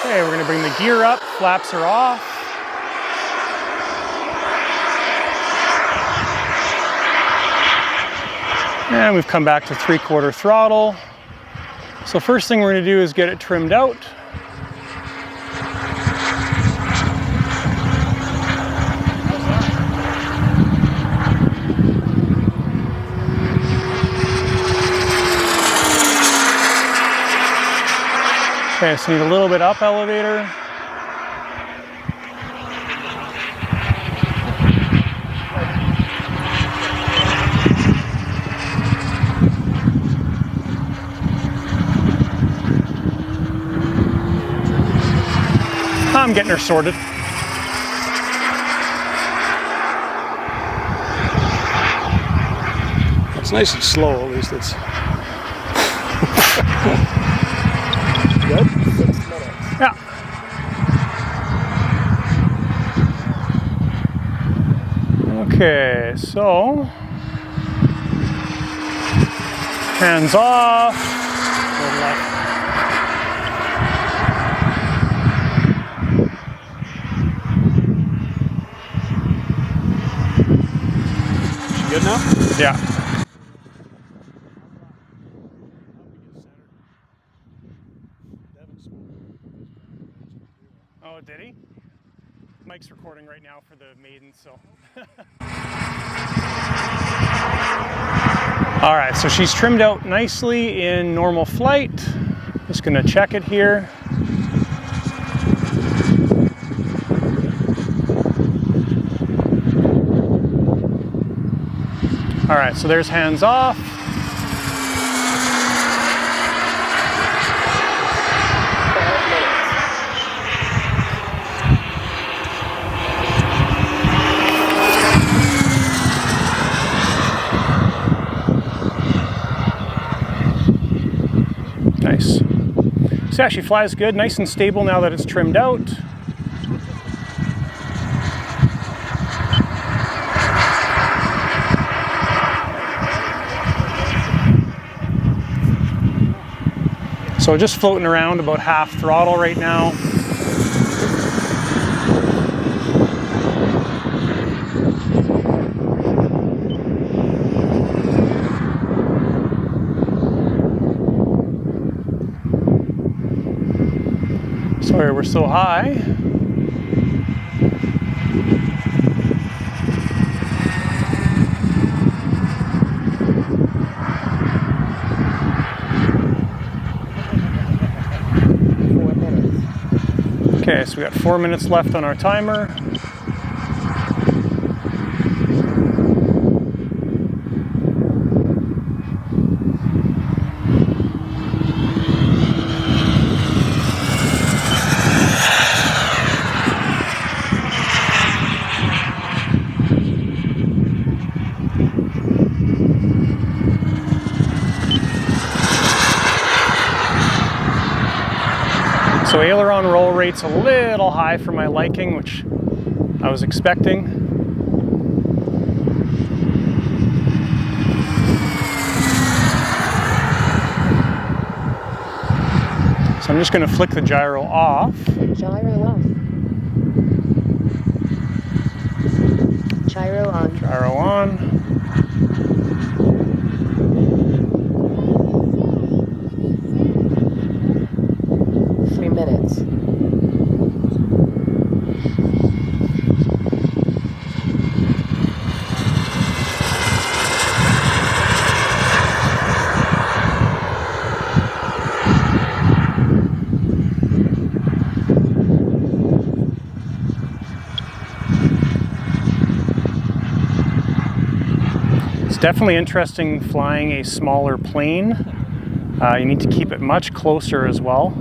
Okay, we're going to bring the gear up, flaps are off. And we've come back to 3/4 throttle. So first thing we're going to do is get it trimmed out. Okay, so need a little bit up elevator. I'm getting her sorted. It's nice and slow, at least it's good. Yeah. Okay, so hands off. Good now? Yeah. Oh, did he? Mike's recording right now for the Maiden, so. All right, so she's trimmed out nicely in normal flight. Just gonna check it here. All right, so there's hands off. Nice. So yeah, she flies good, nice and stable now that it's trimmed out. So just floating around about half throttle right now. Sorry, we're so high. Okay, so we got 4 minutes left on our timer. So aileron roll rate's a little high for my liking, which I was expecting. So I'm just going to flick the gyro off. Gyro off. Gyro on. Gyro on. Minutes. definitely interesting flying a smaller plane. You need to keep it much closer as well.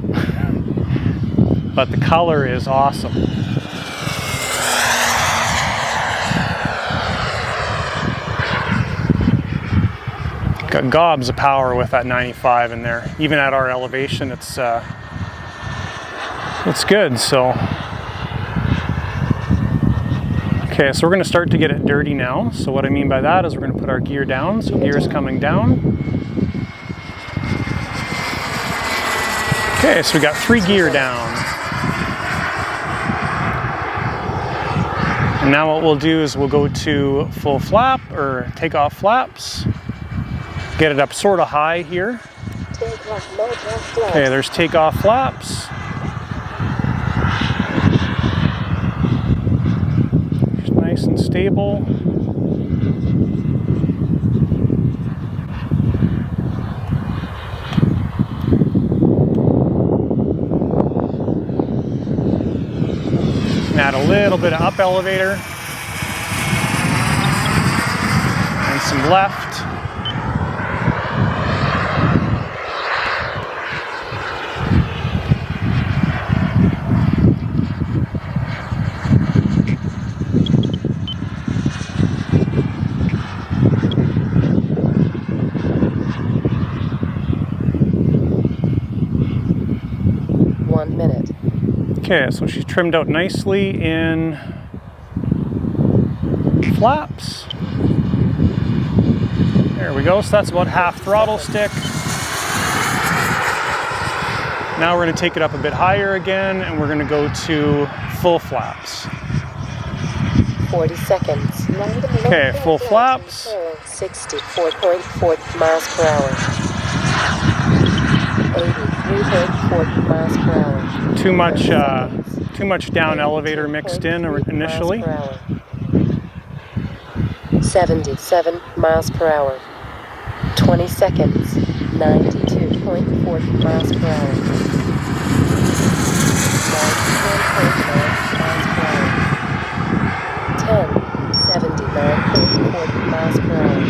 But the color is awesome. Got gobs of power with that 95 in there. Even at our elevation, it's good. So, okay, so we're going to start to get it dirty now. So what I mean by that is we're going to put our gear down. So gear is coming down. Okay, so we got 3 gear down. And now what we'll do is we'll go to full flap or take off flaps. Get it up sort of high here. Okay, there's takeoff flaps. Just nice and stable. And add a little bit of up elevator. And some left. Okay, so she's trimmed out nicely in flaps. There we go, so that's about half throttle stick. Now we're going to take it up a bit higher again, and we're going to go to full flaps. 40 seconds. Okay, full flaps. 64.4 miles per hour. 83.4 miles per hour. Too much down elevator mixed in initially. 77 miles per hour. 20 seconds. 92.4 miles per hour. 79.4 miles per hour.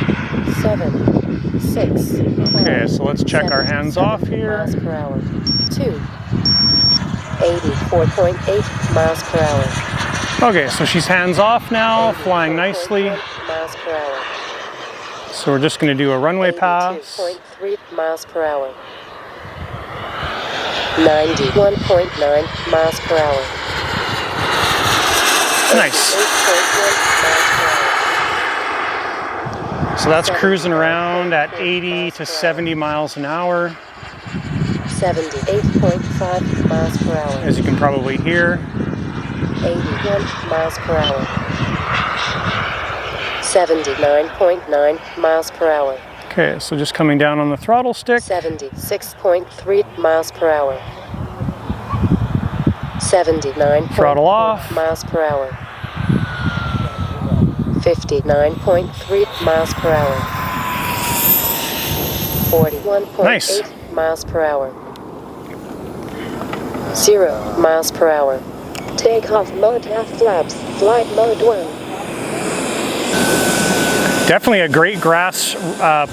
7, 6. Okay, so let's check our hands off here. Miles per hour. 2. 84.8 miles per hour. Okay, so she's hands off now, flying nicely. Miles per hour. So we're just going to do a runway pass. 82.3 miles per hour. 91.9 miles per hour. Nice. 88.1 miles per hour. So that's cruising around at 80 to 70 miles an hour. 78.5 miles per hour. As you can probably hear. 81 miles per hour. 79.9 miles per hour. Okay, so just coming down on the throttle stick. 76.3 miles per hour. 79. Throttle off. Miles per hour. 59.3 miles per hour. 41.8 Nice. miles per hour. 0 miles per hour. Takeoff mode half flaps. Flight mode 1. Definitely a great grass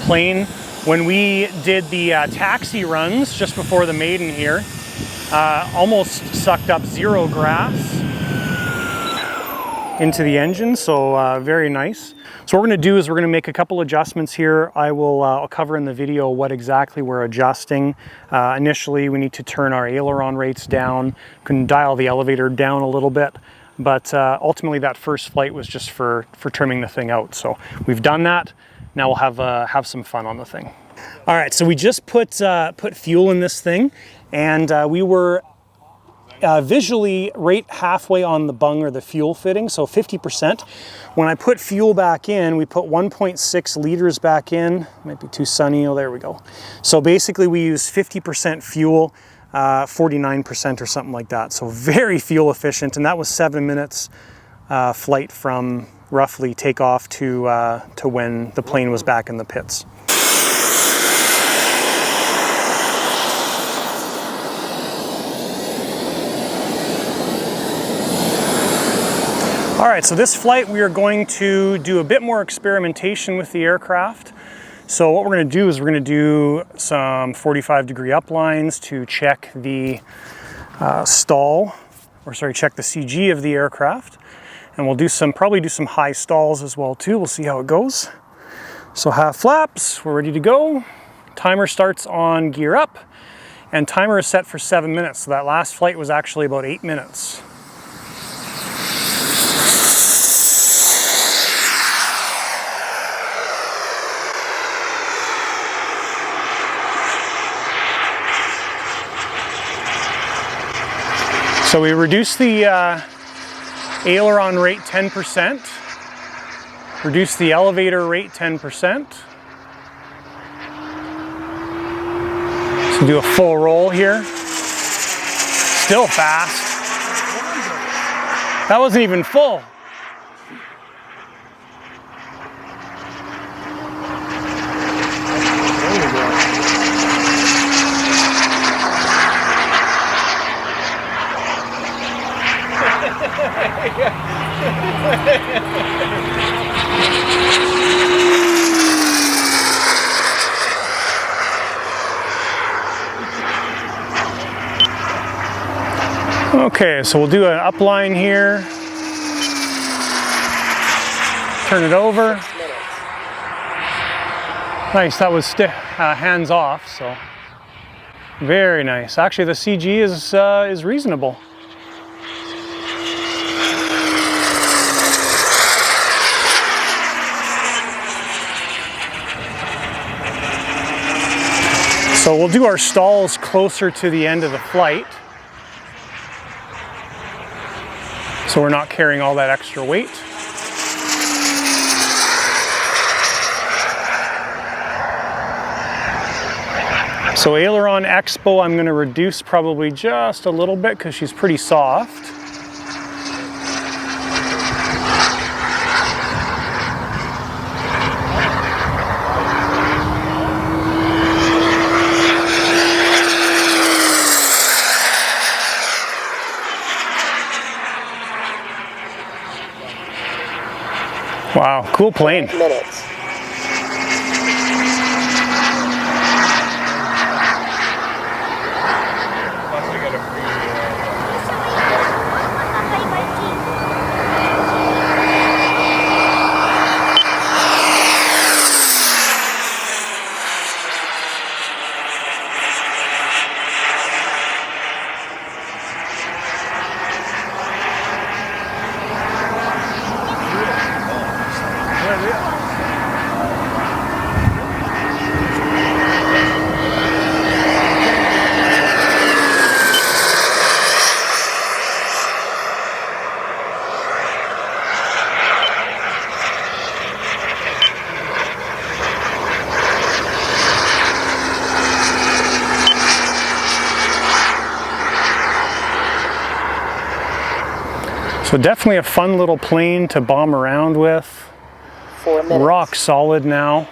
plane. When we did the taxi runs just before the Maiden here, almost sucked up 0 grass into the engine, so very nice. So what we're going to do is we're going to make a couple adjustments here. I'll cover in the video what exactly we're adjusting. Initially, we need to turn our aileron rates down. We can dial the elevator down a little bit, but ultimately that first flight was just for trimming the thing out. So we've done that. Now we'll have some fun on the thing. All right, so we just put fuel in this thing, and we were visually right halfway on the bung or the fuel fitting, so 50%. When I put fuel back in, we put 1.6 liters back in. Might be too sunny. Oh, there we go. So basically we use 50% fuel, 49% or something like that. So very fuel efficient, and that was 7 minutes flight from roughly takeoff to when the plane was back in the pits. All right, so this flight we are going to do a bit more experimentation with the aircraft. So what we're going to do is we're going to do some 45-degree uplines to check the check the CG of the aircraft. And we'll probably do some high stalls as well too. We'll see how it goes. So half flaps, we're ready to go. Timer starts on gear up, and timer is set for 7 minutes. So that last flight was actually about 8 minutes. So we reduced the aileron rate 10%, reduced the elevator rate 10%. So do a full roll here. Still fast. That wasn't even full. Okay, so we'll do an upline here. Turn it over. Nice, that was hands off, so very nice. Actually, the CG is reasonable. So we'll do our stalls closer to the end of the flight, so we're not carrying all that extra weight. So aileron expo, I'm going to reduce probably just a little bit because she's pretty soft. Wow, cool plane. Minutes. So definitely a fun little plane to bomb around with. 4 minutes. Rock solid now.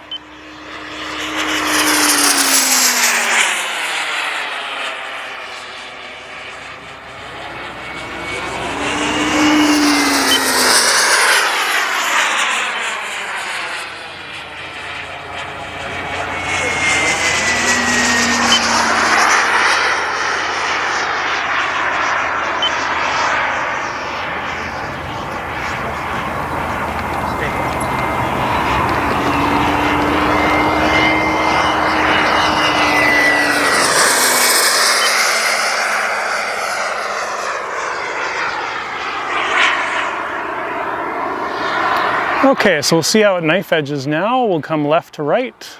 Okay, so we'll see how it knife edges now. We'll come left to right.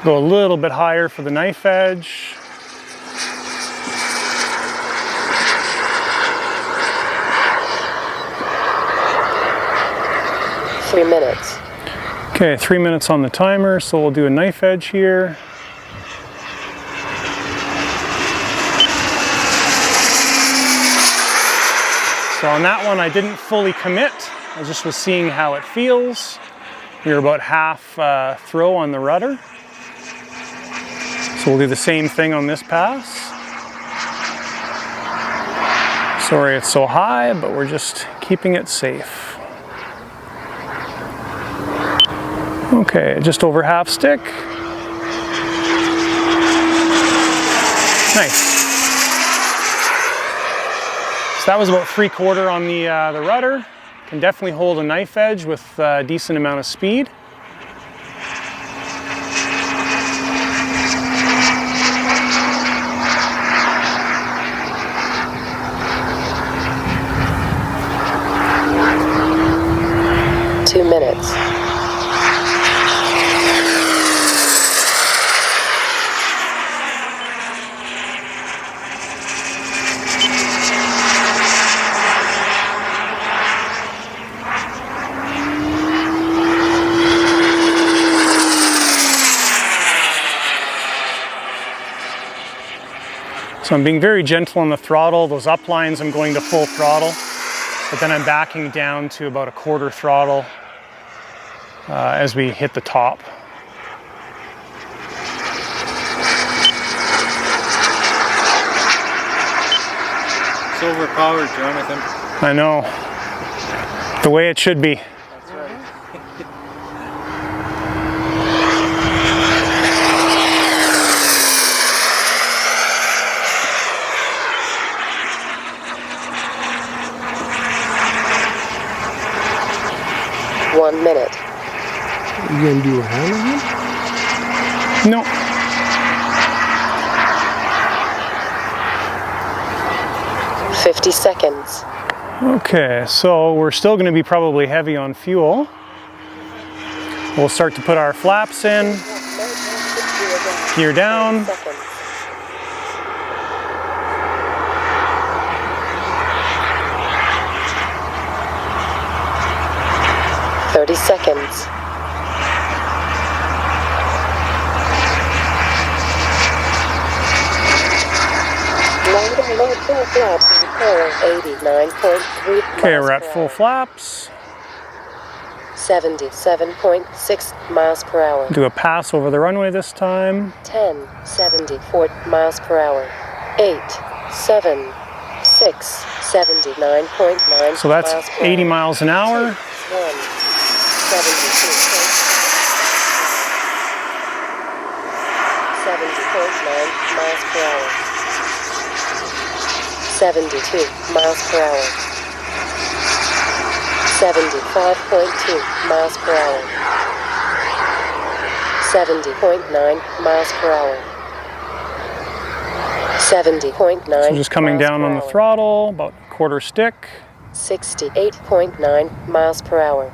Go a little bit higher for the knife edge. Three minutes. Okay, 3 minutes on the timer, so we'll do a knife edge here. So on that one, I didn't fully commit. I just was seeing how it feels. We were about half throw on the rudder. So we'll do the same thing on this pass. Sorry it's so high, but we're just keeping it safe. Okay, just over half stick. Nice. So that was about 3/4 on the rudder. Can definitely hold a knife edge with a decent amount of speed. Two minutes. So I'm being very gentle on the throttle. Those up lines I'm going to full throttle, but then I'm backing down to about 1/4 throttle as we hit the top. It's overpowered, Jonathan. I know. The way it should be. That's right. 1 minute. You gonna do a hammerhead? No. $50 seconds. Okay, so we're still going to be probably heavy on fuel. We'll start to put our flaps in, gear down. Seconds. $30 seconds. Load load full flaps and curl 89.3 Okay, miles we're at per full hour. flaps. 77.6 miles per hour. Do a pass over the runway this time. 10, 74 miles per hour. 8, 7, 6, 79.9 So that's miles per 80 hour. miles an hour. 1, 72.9 miles per hour. 72 miles per hour. 75.2 miles per hour. 70.9 miles per hour. 70.9. So just coming miles down per on the hour. throttle, about 1/4 stick. 68.9 miles per hour.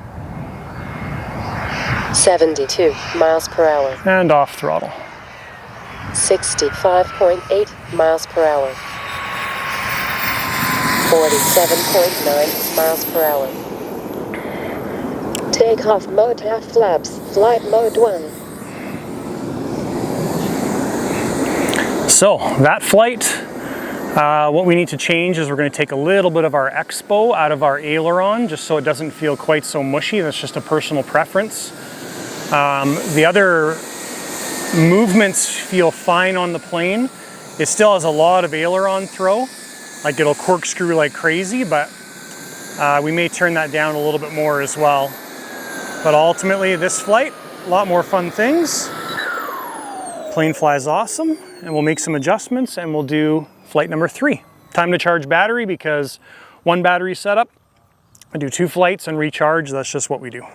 72 miles per hour. And off throttle. 65.8 miles per hour. 47.9 miles per hour. Takeoff mode half flaps. Flight mode 1. So that flight, what we need to change is we're going to take a little bit of our expo out of our aileron just so it doesn't feel quite so mushy. That's just a personal preference. The other movements feel fine on the plane. It still has a lot of aileron throw, like it'll corkscrew like crazy, but we may turn that down a little bit more as well. But ultimately this flight, a lot more fun things. Plane flies awesome, and we'll make some adjustments and we'll do flight number 3. Time to charge battery because one battery setup. I do 2 flights and recharge, that's just what we do.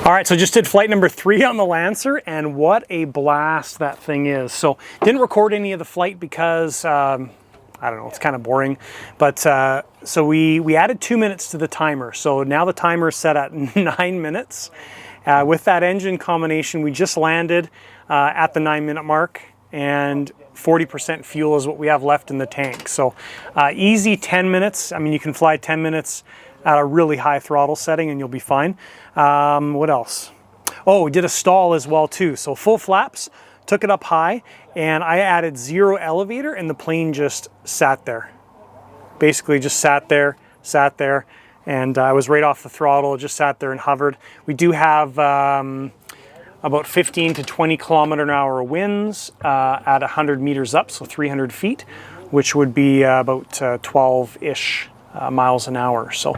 All right, so just did flight number 3 on the Lancer, and what a blast that thing is. So didn't record any of the flight because, I don't know, it's kind of boring. But so we added 2 minutes to the timer. So now the timer is set at 9 minutes. With that engine combination, we just landed at the 9-minute mark, and 40% fuel is what we have left in the tank. So easy 10 minutes. I mean, you can fly 10 minutes at a really high throttle setting and you'll be fine. What else? Oh, we did a stall as well too. So full flaps, took it up high, and I added 0 elevator and the plane just sat there. Basically just sat there, and I was right off the throttle, just sat there and hovered. We do have about 15 to 20 km/h winds at 100 meters up, so 300 feet, which would be about 12-ish miles an hour. So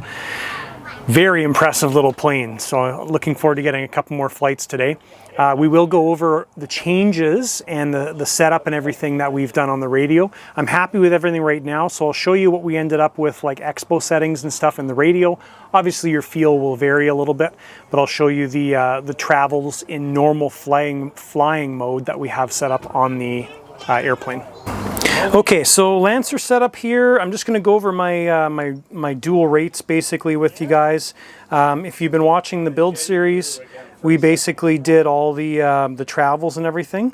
very impressive little plane. So looking forward to getting a couple more flights today. We will go over the changes and the setup and everything that we've done on the radio. I'm happy with everything right now, so I'll show you what we ended up with, like expo settings and stuff in the radio. Obviously your feel will vary a little bit, but I'll show you the travels in normal flying mode that we have set up on the airplane. Okay, so Lancer setup here. I'm just going to go over my dual rates basically with you guys. If you've been watching the build series, we basically did all the travels and everything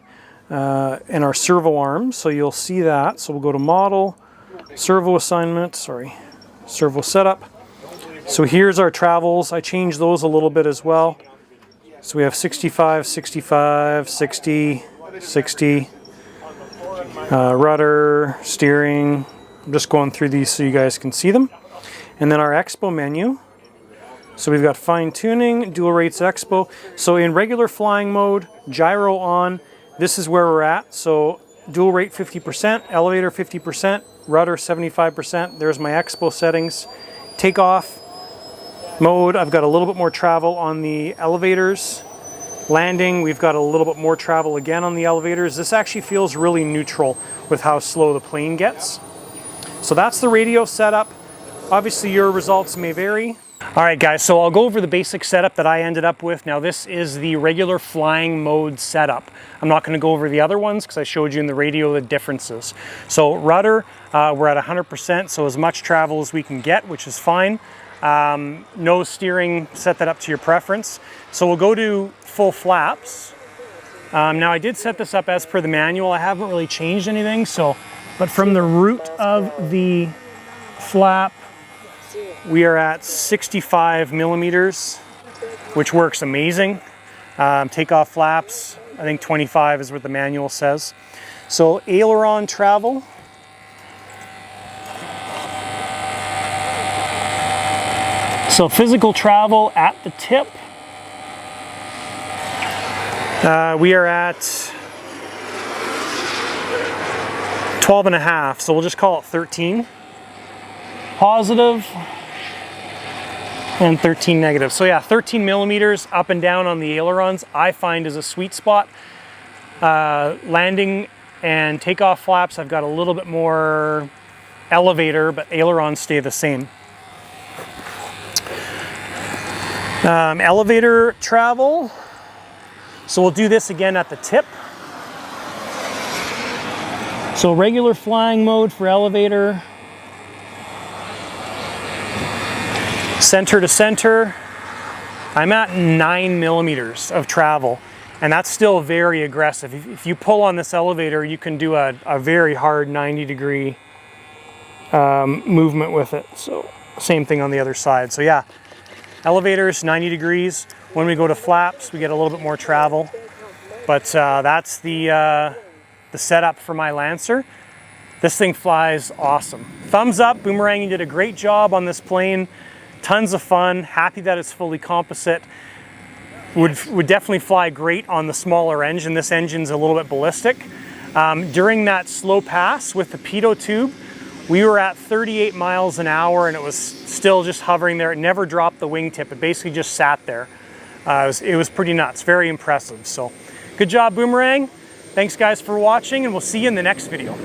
and our servo arms, so you'll see that. So we'll go to model, servo assignment, servo setup. So here's our travels. I changed those a little bit as well. So we have 65, 65, 60, 60. Rudder, steering. I'm just going through these so you guys can see them. And then our expo menu. So we've got fine tuning, dual rates expo. So in regular flying mode, gyro on, this is where we're at. So dual rate 50%, elevator 50%, rudder 75%. There's my expo settings. Takeoff mode, I've got a little bit more travel on the elevators. Landing, we've got a little bit more travel again on the elevators. This actually feels really neutral with how slow the plane gets. So that's the radio setup. Obviously your results may vary. All right guys, so I'll go over the basic setup that I ended up with. Now this is the regular flying mode setup. I'm not going to go over the other ones because I showed you in the radio the differences. So rudder, we're at 100%, so as much travel as we can get, which is fine. Nose steering, set that up to your preference. So we'll go to full flaps. Now I did set this up as per the manual. I haven't really changed anything, but from the root of the flap, we are at 65 millimeters, which works amazing. Takeoff flaps, I think 25 is what the manual says. So aileron travel. So physical travel at the tip. We are at 12.5, so we'll just call it 13. Positive and 13 negative. So yeah, 13 millimeters up and down on the ailerons I find is a sweet spot. Landing and takeoff flaps, I've got a little bit more elevator, but ailerons stay the same. Elevator travel. So we'll do this again at the tip. So regular flying mode for elevator. Center to center, I'm at 9 millimeters of travel, and that's still very aggressive. If you pull on this elevator, you can do a very hard 90-degree movement with it. So same thing on the other side. So yeah, elevators 90 degrees. When we go to flaps, we get a little bit more travel, but that's the setup for my Lancer. This thing flies awesome. Thumbs up, Boomerang, you did a great job on this plane. Tons of fun, happy that it's fully composite. Would definitely fly great on the smaller engine. This engine's a little bit ballistic. During that slow pass with the pitot tube, we were at 38 miles an hour and it was still just hovering there. It never dropped the wingtip. It basically just sat there. It was pretty nuts, very impressive. So good job, Boomerang. Thanks guys for watching, and we'll see you in the next video.